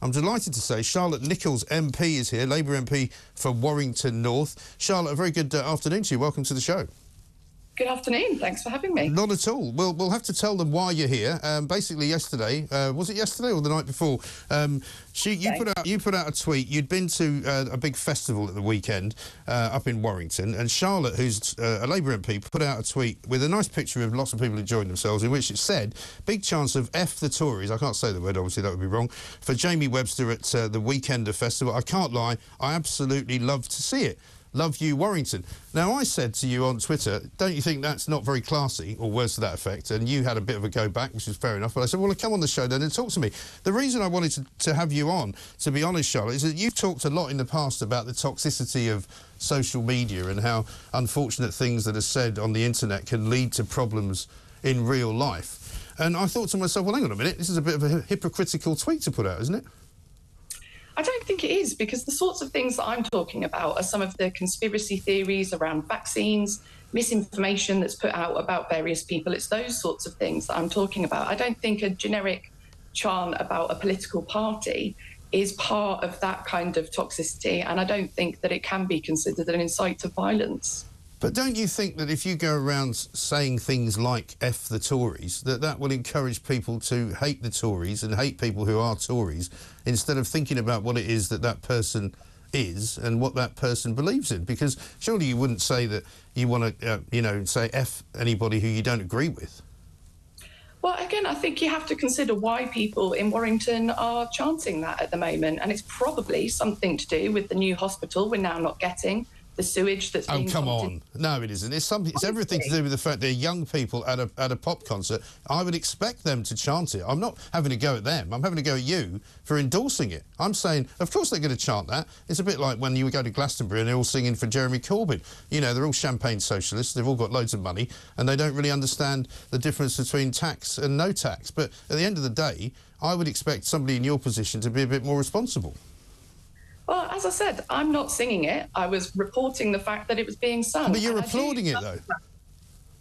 I'm delighted to say Charlotte Nichols MP is here, Labour MP for Warrington North. Charlotte, a very good afternoon to you. Welcome to the show. Good afternoon. Thanks for having me. Not at all. We'll have to tell them why you're here. Basically, yesterday, was it yesterday or the night before? You put out a tweet. You'd been to a big festival at the weekend up in Warrington, and Charlotte, who's a Labour MP, put out a tweet with a nice picture of lots of people enjoying themselves, in which it said, "Big chance of F the Tories." I can't say the word, obviously that would be wrong. For Jamie Webster at the Weekender festival. I can't lie. I absolutely love to see it. Love you, Warrington. Now, I said to you on Twitter, don't you think that's not very classy, or words to that effect? And you had a bit of a go back, which is fair enough. But I said, well, come on the show then and talk to me. The reason I wanted to have you on, to be honest, Charlotte, is that you've talked a lot in the past about the toxicity of social media and how unfortunate things that are said on the internet can lead to problems in real life. And I thought to myself, well, hang on a minute, this is a bit of a hypocritical tweet to put out, isn't it? I don't think it is, because the sorts of things that I'm talking about are some of the conspiracy theories around vaccines, misinformation that's put out about various people. It's those sorts of things that I'm talking about. I don't think a generic chant about a political party is part of that kind of toxicity, and I don't think that it can be considered an incite to violence. But don't you think that if you go around saying things like F the Tories, that will encourage people to hate the Tories and hate people who are Tories, instead of thinking about what it is that that person is and what that person believes in? Because surely you wouldn't say that you want to, say F anybody who you don't agree with. Well, again, I think you have to consider why people in Warrington are chanting that at the moment, and it's probably something to do with the new hospital we're now not getting. The sewage that's being... Oh, come on. No, it isn't. It's everything to do with the fact they're young people at a pop concert. I would expect them to chant it. I'm not having a go at them. I'm having a go at you for endorsing it. I'm saying, of course they're going to chant that. It's a bit like when you go to Glastonbury and they're all singing for Jeremy Corbyn. You know, they're all champagne socialists. They've all got loads of money and they don't really understand the difference between tax and no tax. But at the end of the day, I would expect somebody in your position to be a bit more responsible. Well, as I said, I'm not singing it. I was reporting the fact that it was being sung. But you're applauding it, though.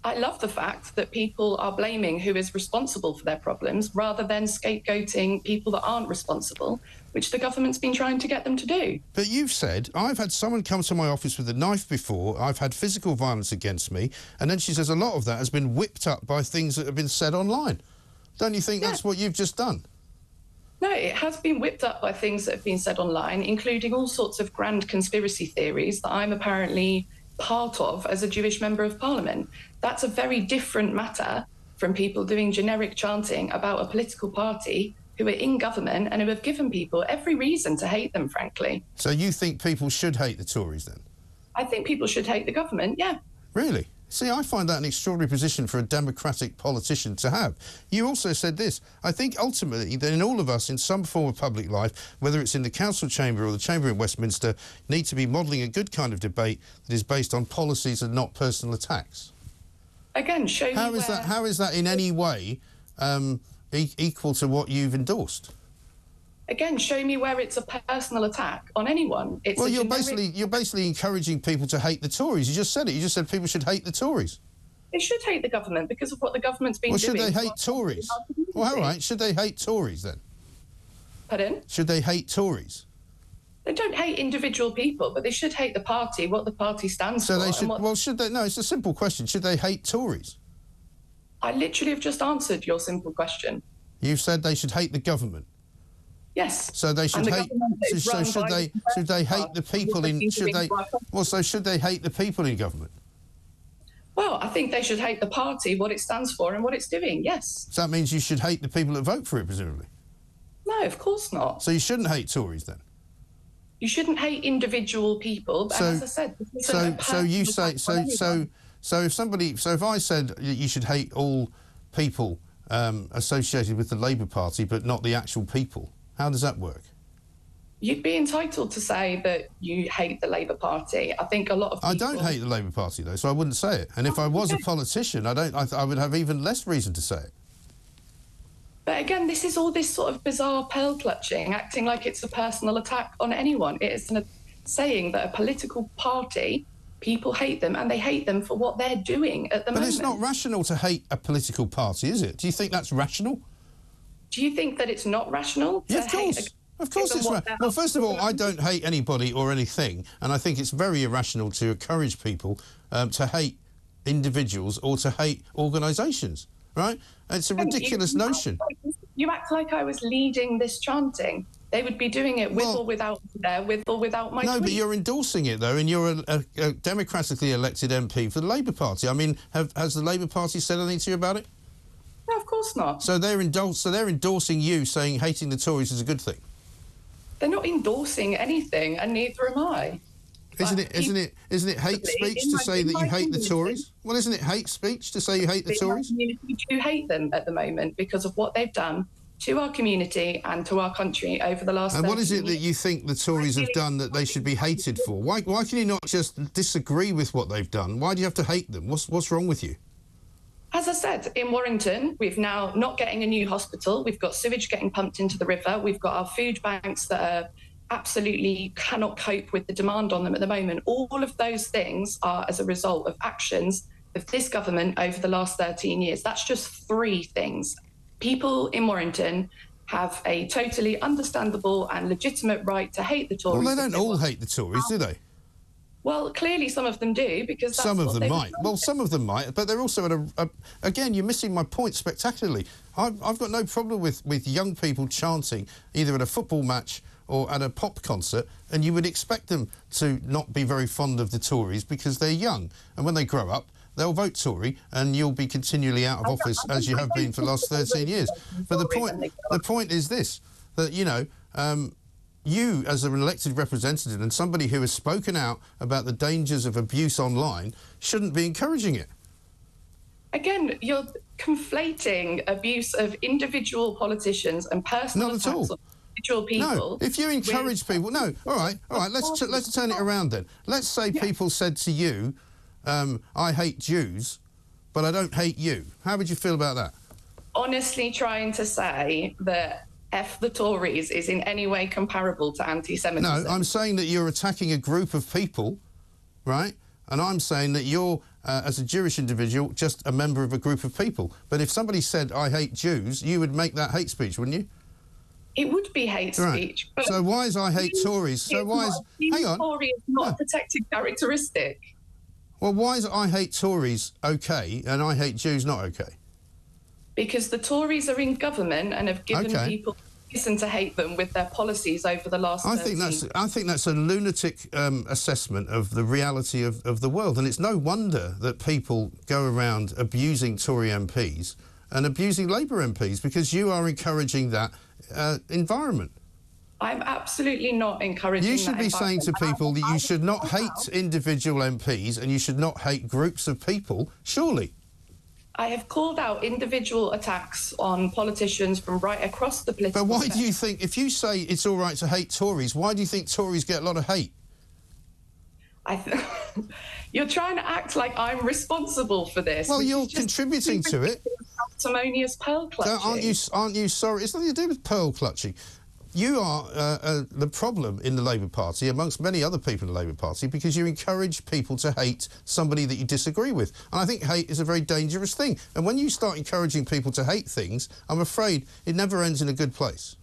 I love the fact that people are blaming who is responsible for their problems rather than scapegoating people that aren't responsible, which the government's been trying to get them to do. But you've said, I've had someone come to my office with a knife before, I've had physical violence against me, and then she says a lot of that has been whipped up by things that have been said online. Don't you think that's what you've just done? No, it has been whipped up by things that have been said online, including all sorts of grand conspiracy theories that I'm apparently part of as a Jewish member of Parliament. That's a very different matter from people doing generic chanting about a political party who are in government and who have given people every reason to hate them, frankly. So you think people should hate the Tories, then? I think people should hate the government, yeah. Really? See, I find that an extraordinary position for a democratic politician to have. You also said this: I think ultimately that in all of us, in some form of public life, whether it's in the council chamber or the chamber in Westminster, need to be modelling a good kind of debate that is based on policies and not personal attacks. Again, show me how is that in any way equal to what you've endorsed? Again, show me where it's a personal attack on anyone. It's well, you're basically encouraging people to hate the Tories. You just said it. You just said people should hate the Tories. They should hate the government because of what the government's been doing. Well, should they hate Tories? Well, all right. Should they hate Tories then? Pardon? Should they hate Tories? They don't hate individual people, but they should hate the party, what the party stands for. So they should. Well, should they? No, it's a simple question. Should they hate Tories? I literally have just answered your simple question. You've said they should hate the government. Yes. So they should hate. So should they hate the people in? Should they? Well, so should they hate the people in government? Well, I think they should hate the party, what it stands for, and what it's doing. Yes. So that means you should hate the people that vote for it, presumably. No, of course not. So you shouldn't hate Tories then. You shouldn't hate individual people. But as I said, if I said you should hate all people associated with the Labour Party, but not the actual people. How does that work? You'd be entitled to say that you hate the Labour Party. I think a lot of people... I don't hate the Labour Party, though, so I wouldn't say it. And if I was a politician, I would have even less reason to say it. But again, this is all this sort of bizarre pearl clutching, acting like it's a personal attack on anyone. It is saying that a political party, people hate them, and they hate them for what they're doing at the moment. But it's not rational to hate a political party, is it? Do you think that's rational? Do you think that it's not rational? Yeah, of course. Of course it's right. Well, first of all, I don't hate anybody or anything, and I think it's very irrational to encourage people to hate individuals or to hate organisations, right? It's a ridiculous notion. You act like I was leading this chanting. They would be doing it with or without with or without my tweet. But you're endorsing it, though, and you're a democratically elected MP for the Labour Party. I mean, has the Labour Party said anything to you about it? No, of course not. So they're endorsing you, saying hating the Tories is a good thing. They're not endorsing anything, and neither am I. Isn't it hate speech to say that you hate the Tories? Well, isn't it hate speech to say you hate the Tories? We do hate them at the moment because of what they've done to our community and to our country over the last 30 years. And what is it that you think the Tories have done that they should be hated for? Why can you not just disagree with what they've done? Why do you have to hate them? What's wrong with you? As I said, in Warrington, we've now not getting a new hospital. We've got sewage getting pumped into the river. We've got our food banks that are absolutely cannot cope with the demand on them at the moment. All of those things are as a result of actions of this government over the last 13 years. That's just 3 things. People in Warrington have a totally understandable and legitimate right to hate the Tories. Well, they don't all hate the Tories, do they? Well, clearly some of them do, because that's some of them might. Well, some of them might, but they're also at again, you're missing my point spectacularly. I've got no problem with young people chanting either at a football match or at a pop concert, and you would expect them to not be very fond of the Tories because they're young, and when they grow up, they'll vote Tory, and you'll be continually out of office as you have been for the last 13 years. But the point is this, that, you know, you, as an elected representative and somebody who has spoken out about the dangers of abuse online, shouldn't be encouraging it. Again, you're conflating abuse of individual politicians and personal attacks on individual people. No, if you encourage people... No, all right, let's turn it around then. Let's say people said to you, I hate Jews, but I don't hate you. How would you feel about that? Honestly, trying to say that F the Tories is in any way comparable to anti-Semitism. No, I'm saying that you're attacking a group of people, right? And I'm saying that you're, as a Jewish individual, just a member of a group of people. But if somebody said, I hate Jews, you would make that hate speech, wouldn't you? It would be hate speech. But so why is I hate Tories? So why is... Hang on. Tory is not a protected characteristic. Well, why is I hate Tories OK and I hate Jews not OK? Because the Tories are in government and have given people reason to hate them with their policies over the last 13 years. I think that's a lunatic assessment of the reality of the world, and it's no wonder that people go around abusing Tory MPs and abusing Labour MPs, because you are encouraging that environment. I'm absolutely not encouraging that. You should be saying to people that you should not hate individual MPs and you should not hate groups of people, surely. I have called out individual attacks on politicians from right across the political But why do you think, if you say it's all right to hate Tories, why do you think Tories get a lot of hate? You're trying to act like I'm responsible for this. Well, you're contributing to it. Sanctimonious pearl clutching. Aren't you sorry? It's nothing to do with pearl clutching. You are the problem in the Labour Party, amongst many other people in the Labour Party, because you encourage people to hate somebody that you disagree with. And I think hate is a very dangerous thing. And when you start encouraging people to hate things, I'm afraid it never ends in a good place.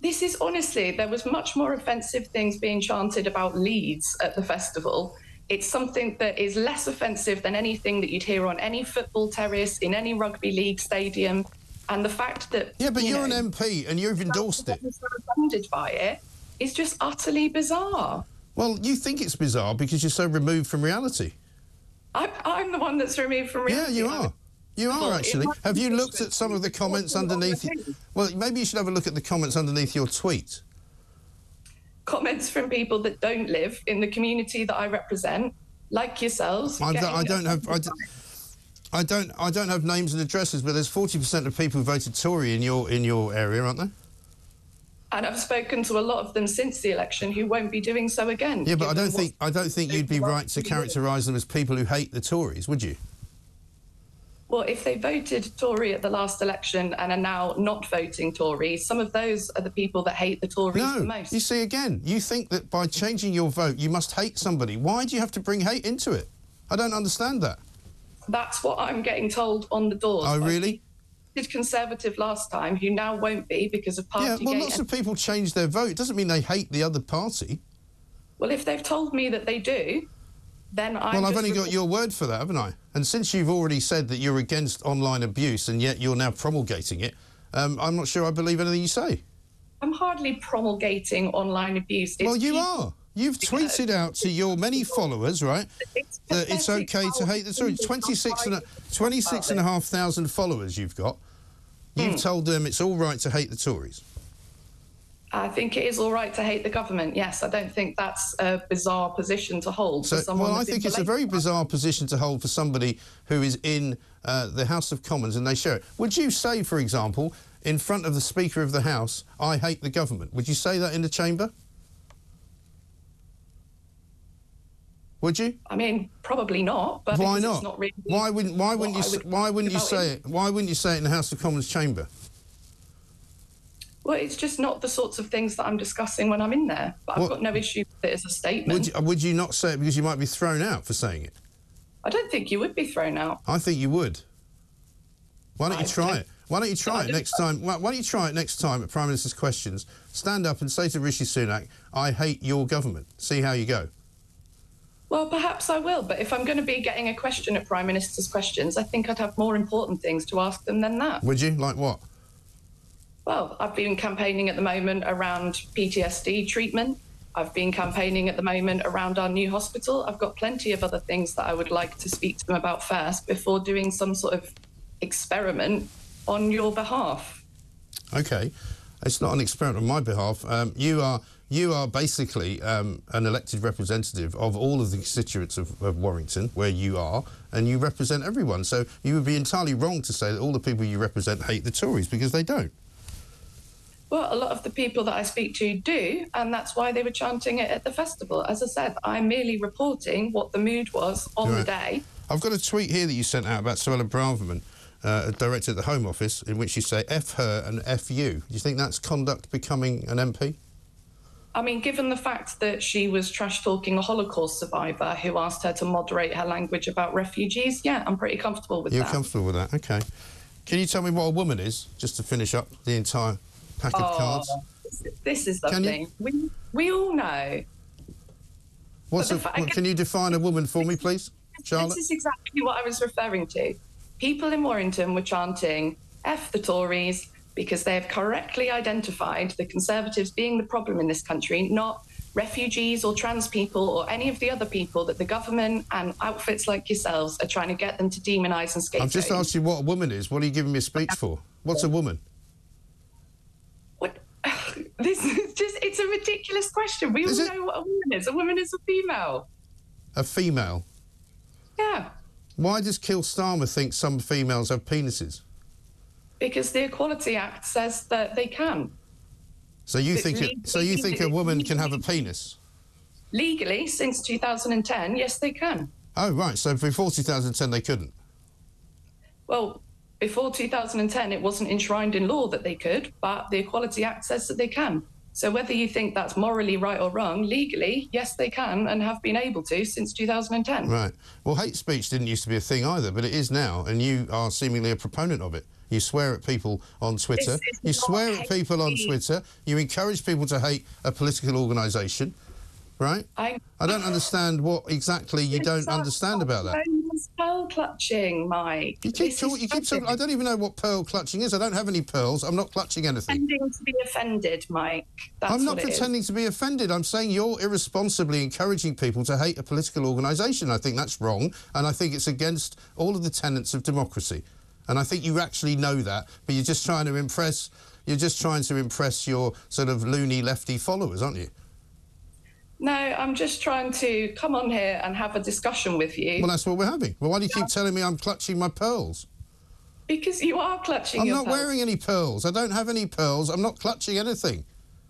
This is honestly, there was much more offensive things being chanted about Leeds at the festival. It's something that is less offensive than anything that you'd hear on any football terrace, in any rugby league stadium. And the fact that... Yeah, but you're an MP and you've endorsed it. ...offended by it is just utterly bizarre. Well, you think it's bizarre because you're so removed from reality. I'm the one that's removed from reality. Yeah, you are. You are, actually. Have you looked at some of the comments underneath... Well, maybe you should have a look at the comments underneath your tweet. Comments from people that don't live in the community that I represent, like yourselves. I don't have names and addresses, but there's 40% of people who voted Tory in your area, aren't there? And I've spoken to a lot of them since the election who won't be doing so again. Yeah, but I don't think you'd be right to characterise them as people who hate the Tories, would you? Well, if they voted Tory at the last election and are now not voting Tory, some of those are the people that hate the Tories the most. You see, again, you think that by changing your vote you must hate somebody. Why do you have to bring hate into it? I don't understand that. That's what I'm getting told on the doors. Oh, really? voted Conservative last time, who now won't be because of Partygate. Yeah, well, lots of people change their vote. It doesn't mean they hate the other party. Well, if they've told me that they do, then I've only got your word for that, haven't I? And since you've already said that you're against online abuse and yet you're now promulgating it, I'm not sure I believe anything you say. I'm hardly promulgating online abuse. Well, you are. You've tweeted out to your many followers, right, that it's okay to hate the Tories. 26,500 followers you've got. You've told them it's all right to hate the Tories. I think it is all right to hate the government, yes. I don't think that's a bizarre position to hold for someone. Well, I think it's a very bizarre position to hold for somebody who is in the House of Commons and they share it. Would you say, for example, in front of the Speaker of the House, I hate the government? Would you say that in the chamber? Would you? I mean, probably not. But why not? It's not really why wouldn't you say it? Why wouldn't you say it in the House of Commons chamber? Well, it's just not the sorts of things that I'm discussing when I'm in there. But I've got no issue with it as a statement. Would you not say it because you might be thrown out for saying it? I don't think you would be thrown out. I think you would. Why don't you try it? Why don't you try it next time? Why don't you try it next time at Prime Minister's Questions? Stand up and say to Rishi Sunak, I hate your government. See how you go. Well, perhaps I will, but if I'm going to be getting a question at Prime Minister's Questions, I think I'd have more important things to ask them than that. Would you? Like what? Well, I've been campaigning at the moment around PTSD treatment. I've been campaigning at the moment around our new hospital. I've got plenty of other things that I would like to speak to them about first before doing some sort of experiment on your behalf. OK. It's not an experiment on my behalf. You are basically an elected representative of all of the constituents of Warrington, where you are, and you represent everyone. So you would be entirely wrong to say that all the people you represent hate the Tories, because they don't. Well, a lot of the people that I speak to do, and that's why they were chanting it at the festival. As I said, I'm merely reporting what the mood was on the day. I've got a tweet here that you sent out about Suella Braverman, director at the Home Office, in which you say F her and F you. Do you think that's conduct becoming an MP? I mean, given the fact that she was trash-talking a Holocaust survivor who asked her to moderate her language about refugees, yeah, I'm pretty comfortable with that. You're comfortable with that, OK. Can you tell me what a woman is, just to finish up the entire pack of cards? This is the thing. We all know. Can you define a woman for me, please, Charlotte? This is exactly what I was referring to. People in Warrington were chanting, F the Tories, because they have correctly identified the Conservatives being the problem in this country, not refugees or trans people or any of the other people that the government and outfits like yourselves are trying to get them to demonise and scapegoat. I've just asked you what a woman is. What are you giving me a speech for? What's a woman? What? This is just, it's a ridiculous question. We all know what a woman is. A woman is a female. A female? Yeah. Why does Keir Starmer think some females have penises? Because the Equality Act says that they can. So you think a woman can have a penis? Legally, since 2010, yes, they can. Oh, right. So before 2010, they couldn't? Well, before 2010, it wasn't enshrined in law that they could, but the Equality Act says that they can. So whether you think that's morally right or wrong, legally, yes, they can and have been able to since 2010. Right. Well, hate speech didn't used to be a thing either, but it is now, and you are seemingly a proponent of it. You swear at people on Twitter. You swear at people on Twitter. You encourage people to hate a political organisation, right? I don't understand what exactly you don't understand about that. Pearl clutching, Mike. You keep talking. I don't even know what pearl clutching is. I don't have any pearls. I'm not clutching anything. Pretending to be offended, Mike. I'm not pretending to be offended. I'm saying you're irresponsibly encouraging people to hate a political organisation. I think that's wrong, and I think it's against all of the tenets of democracy. And I think you actually know that, but you're just trying to impress. You're just trying to impress your sort of loony lefty followers, aren't you? No, I'm just trying to come on here and have a discussion with you. Well, that's what we're having. Well, why do you keep telling me I'm clutching my pearls? Because you are clutching your pearls. I'm not wearing any pearls. I don't have any pearls. I'm not clutching anything.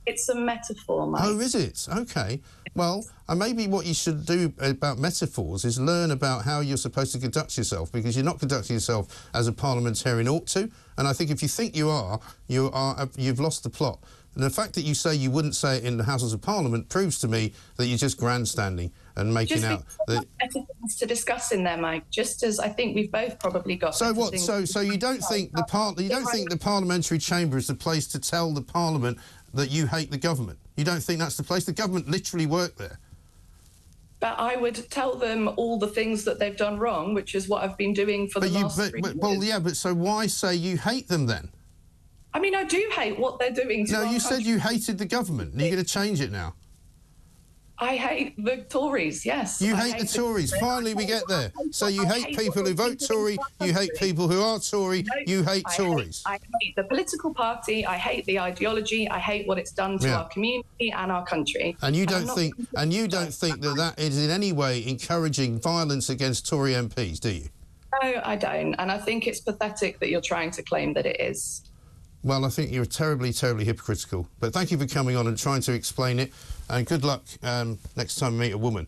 It's a metaphor, Mike. Oh, is it? OK. Well, maybe what you should do about metaphors is learn about how you're supposed to conduct yourself, because you're not conducting yourself as a parliamentarian ought to. And I think if you think you are, you've lost the plot. And the fact that you say you wouldn't say it in the Houses of Parliament proves to me that you're just grandstanding and making out that better things to discuss in there, Mike. Just as I think we've both probably got. So what? So you don't think the parliamentary chamber is the place to tell the Parliament that you hate the government? You don't think that's the place? The government literally work there. But I would tell them all the things that they've done wrong, which is what I've been doing for the last 3 years. Well, yeah, but so why say you hate them then? I mean, I do hate what they're doing to our No, you said country. you hated the government. And you're going to change it now. I hate the Tories, yes. You hate the Tories. Finally, we get there. So you hate people who vote Tory, you hate people who are Tory, you hate Tories. I hate the political party, I hate the ideology, I hate what it's done to our community and our country. And you don't think that that is in any way encouraging violence against Tory MPs, do you? No, I don't. And I think it's pathetic that you're trying to claim that it is. Well, I think you're terribly, terribly hypocritical. But thank you for coming on and trying to explain it. And good luck next time you meet a woman.